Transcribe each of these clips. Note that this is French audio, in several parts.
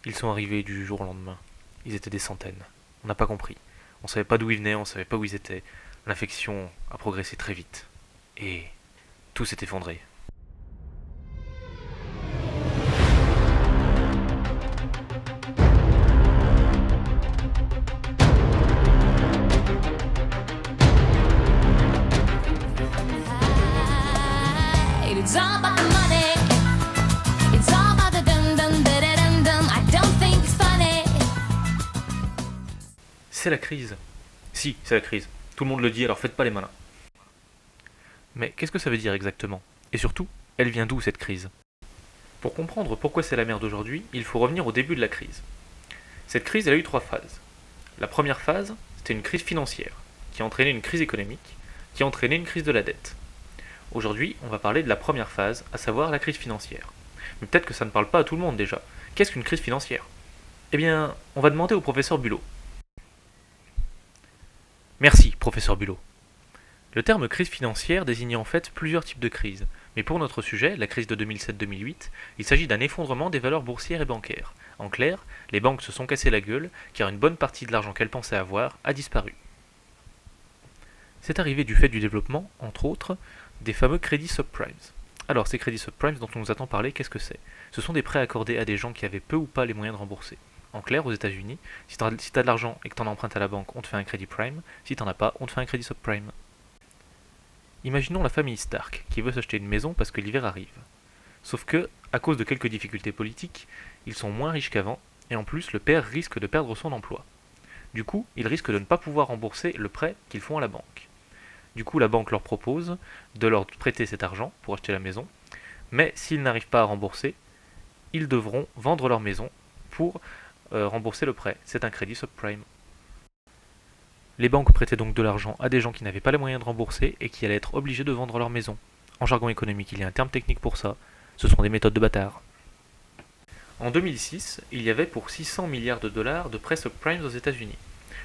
Ils sont arrivés du jour au lendemain. Ils étaient des centaines. On n'a pas compris. On savait pas d'où ils venaient, on savait pas où ils étaient. L'infection a progressé très vite. Et tout s'est effondré. It's all about the money. It's all about the dum dum da da dum dum. I don't think it's funny. C'est la crise. Si, c'est la crise. Tout le monde le dit, alors faites pas les malins. Mais qu'est-ce que ça veut dire exactement? Et surtout, elle vient d'où cette crise? Pour comprendre pourquoi c'est la merde aujourd'hui, il faut revenir au début de la crise. Cette crise, elle a eu 3 phases. La première phase, c'était une crise financière, qui a entraîné une crise économique, qui a entraîné une crise de la dette. Aujourd'hui, on va parler de la première phase, à savoir la crise financière. Mais peut-être que ça ne parle pas à tout le monde déjà. Qu'est-ce qu'une crise financière? Eh bien, on va demander au professeur Bulot. Merci, professeur Bulot. Le terme crise financière désigne en fait plusieurs types de crises. Mais pour notre sujet, la crise de 2007-2008, il s'agit d'un effondrement des valeurs boursières et bancaires. En clair, les banques se sont cassées la gueule car une bonne partie de l'argent qu'elles pensaient avoir a disparu. C'est arrivé du fait du développement, entre autres, des fameux crédits subprimes. Alors, ces crédits subprimes dont on nous a tant parlé, qu'est-ce que c'est? Ce sont des prêts accordés à des gens qui avaient peu ou pas les moyens de rembourser. En clair, aux États-Unis, si t'as de l'argent et que t'en empruntes à la banque, on te fait un crédit prime. Si t'en as pas, on te fait un crédit subprime. Imaginons la famille Stark qui veut s'acheter une maison parce que l'hiver arrive. Sauf que, à cause de quelques difficultés politiques, ils sont moins riches qu'avant, et en plus, le père risque de perdre son emploi. Du coup, ils risquent de ne pas pouvoir rembourser le prêt qu'ils font à la banque. Du coup, la banque leur propose de leur prêter cet argent pour acheter la maison, mais s'ils n'arrivent pas à rembourser, ils devront vendre leur maison pour rembourser le prêt. C'est un crédit subprime. Les banques prêtaient donc de l'argent à des gens qui n'avaient pas les moyens de rembourser et qui allaient être obligés de vendre leur maison. En jargon économique, il y a un terme technique pour ça, ce sont des méthodes de bâtard. En 2006, il y avait pour 600 milliards de dollars de prêts subprimes aux États-Unis.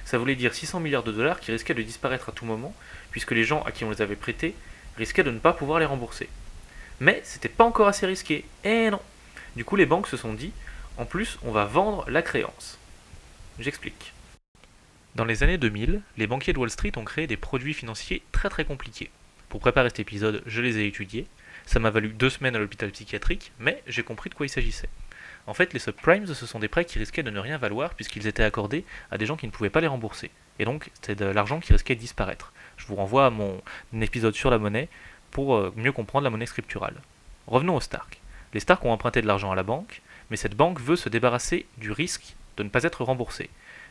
Ça voulait dire 600 milliards de dollars qui risquaient de disparaître à tout moment, puisque les gens à qui on les avait prêtés risquaient de ne pas pouvoir les rembourser. Mais c'était pas encore assez risqué. Eh non. Du coup, les banques se sont dit, en plus, on va vendre la créance. J'explique. Dans les années 2000, les banquiers de Wall Street ont créé des produits financiers très compliqués. Pour préparer cet épisode, je les ai étudiés. Ça m'a valu 2 semaines à l'hôpital psychiatrique, mais j'ai compris de quoi il s'agissait. En fait, les subprimes, ce sont des prêts qui risquaient de ne rien valoir puisqu'ils étaient accordés à des gens qui ne pouvaient pas les rembourser. Et donc, c'était de l'argent qui risquait de disparaître. Je vous renvoie à mon épisode sur la monnaie pour mieux comprendre la monnaie scripturale. Revenons aux Stark. Les Stark ont emprunté de l'argent à la banque, mais cette banque veut se débarrasser du risque de ne pas être remboursée.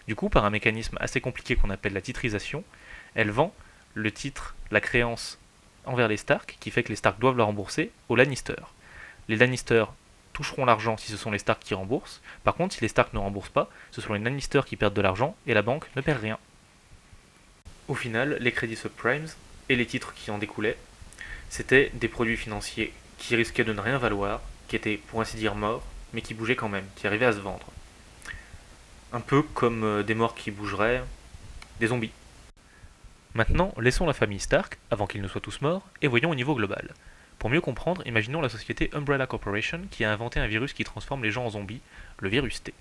Du coup, par un mécanisme assez compliqué qu'on appelle la titrisation, elle vend le titre, la créance envers les Stark, qui fait que les Stark doivent la rembourser, aux Lannister. Les Lannister toucheront l'argent si ce sont les Stark qui remboursent. Par contre, si les Stark ne remboursent pas, ce sont les Lannister qui perdent de l'argent et la banque ne perd rien. Au final, les crédits subprimes et les titres qui en découlaient, c'était des produits financiers qui risquaient de ne rien valoir, qui étaient pour ainsi dire morts, mais qui bougeaient quand même, qui arrivaient à se vendre. Un peu comme des morts qui bougeraient, des zombies. Maintenant, laissons la famille Stark, avant qu'ils ne soient tous morts, et voyons au niveau global. Pour mieux comprendre, imaginons la société Umbrella Corporation qui a inventé un virus qui transforme les gens en zombies, le virus T.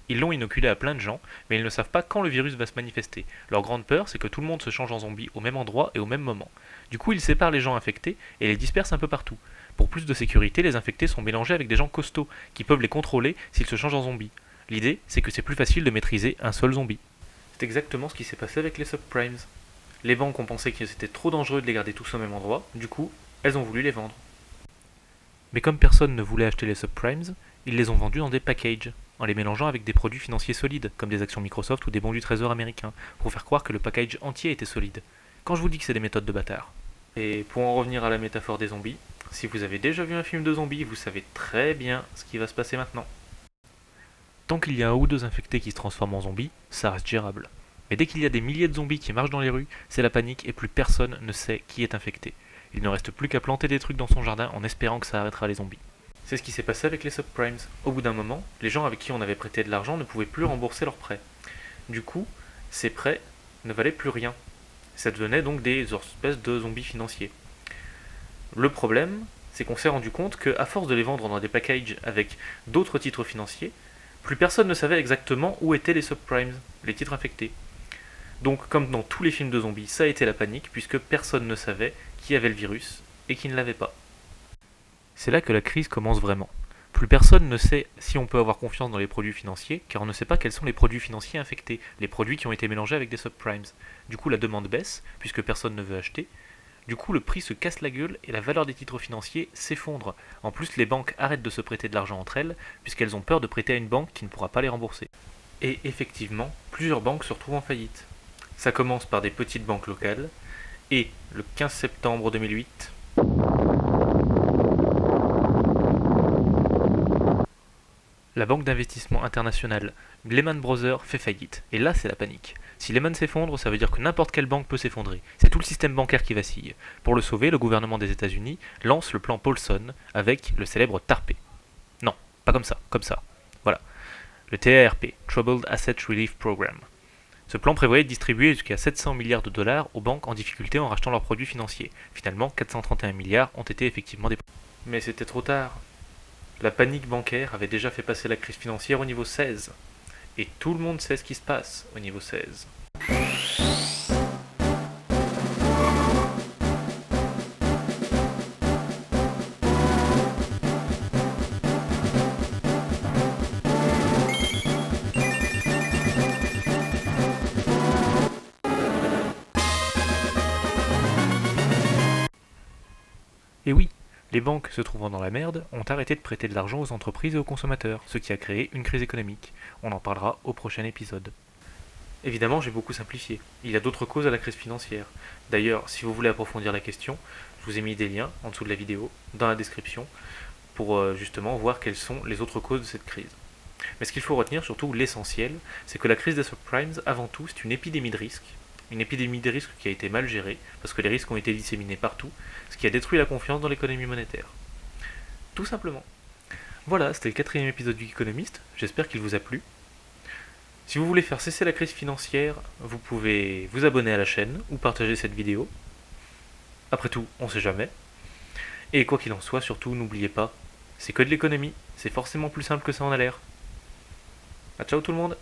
Ils l'ont inoculé à plein de gens, mais ils ne savent pas quand le virus va se manifester. Leur grande peur, c'est que tout le monde se change en zombie au même endroit et au même moment. Du coup, ils séparent les gens infectés et les dispersent un peu partout. Pour plus de sécurité, les infectés sont mélangés avec des gens costauds, qui peuvent les contrôler s'ils se changent en zombies. L'idée, c'est que c'est plus facile de maîtriser un seul zombie. C'est exactement ce qui s'est passé avec les subprimes. Les banques ont pensé que c'était trop dangereux de les garder tous au même endroit, du coup, elles ont voulu les vendre. Mais comme personne ne voulait acheter les subprimes, ils les ont vendus dans des packages, en les mélangeant avec des produits financiers solides, comme des actions Microsoft ou des bons du trésor américain, pour faire croire que le package entier était solide. Quand je vous dis que c'est des méthodes de bâtard. Et pour en revenir à la métaphore des zombies, si vous avez déjà vu un film de zombies, vous savez très bien ce qui va se passer maintenant. Tant qu'il y a un ou deux infectés qui se transforment en zombies, ça reste gérable. Mais dès qu'il y a des milliers de zombies qui marchent dans les rues, c'est la panique et plus personne ne sait qui est infecté. Il ne reste plus qu'à planter des trucs dans son jardin en espérant que ça arrêtera les zombies. C'est ce qui s'est passé avec les subprimes. Au bout d'un moment, les gens avec qui on avait prêté de l'argent ne pouvaient plus rembourser leurs prêts. Du coup, ces prêts ne valaient plus rien. Ça devenait donc des espèces de zombies financiers. Le problème, c'est qu'on s'est rendu compte qu'à force de les vendre dans des packages avec d'autres titres financiers, Plus personne ne savait exactement où étaient les subprimes, les titres infectés. Donc, comme dans tous les films de zombies, ça a été la panique, puisque personne ne savait qui avait le virus et qui ne l'avait pas. C'est là que la crise commence vraiment. Plus personne ne sait si on peut avoir confiance dans les produits financiers, car on ne sait pas quels sont les produits financiers infectés, les produits qui ont été mélangés avec des subprimes. Du coup, la demande baisse, puisque personne ne veut acheter. Du coup, le prix se casse la gueule et la valeur des titres financiers s'effondre. En plus, les banques arrêtent de se prêter de l'argent entre elles, puisqu'elles ont peur de prêter à une banque qui ne pourra pas les rembourser. Et effectivement, plusieurs banques se retrouvent en faillite. Ça commence par des petites banques locales, et le 15 septembre 2008, la banque d'investissement internationale Lehman Brothers fait faillite. Et là, c'est la panique. Si Lehman s'effondre, ça veut dire que n'importe quelle banque peut s'effondrer. C'est tout le système bancaire qui vacille. Pour le sauver, le gouvernement des États-Unis lance le plan Paulson avec le célèbre TARP. Non, pas comme ça, comme ça. Voilà. Le TARP, Troubled Asset Relief Program. Ce plan prévoyait de distribuer jusqu'à 700 milliards de dollars aux banques en difficulté en rachetant leurs produits financiers. Finalement, 431 milliards ont été effectivement dépensés. Mais c'était trop tard. La panique bancaire avait déjà fait passer la crise financière au niveau 16. Et tout le monde sait ce qui se passe au niveau 16. Et oui, les banques se trouvant dans la merde ont arrêté de prêter de l'argent aux entreprises et aux consommateurs, ce qui a créé une crise économique. On en parlera au prochain épisode. Évidemment, j'ai beaucoup simplifié. Il y a d'autres causes à la crise financière. D'ailleurs, si vous voulez approfondir la question, je vous ai mis des liens en dessous de la vidéo, dans la description, pour justement voir quelles sont les autres causes de cette crise. Mais ce qu'il faut retenir, surtout l'essentiel, c'est que la crise des subprimes, avant tout, c'est une épidémie de risque. Une épidémie de risque qui a été mal gérée, parce que les risques ont été disséminés partout, ce qui a détruit la confiance dans l'économie monétaire. Tout simplement. Voilà, c'était le 4e épisode du Geekonomist, j'espère qu'il vous a plu. Si vous voulez faire cesser la crise financière, vous pouvez vous abonner à la chaîne ou partager cette vidéo. Après tout, on sait jamais. Et quoi qu'il en soit, surtout, n'oubliez pas, c'est que de l'économie, c'est forcément plus simple que ça en a l'air. A ciao tout le monde!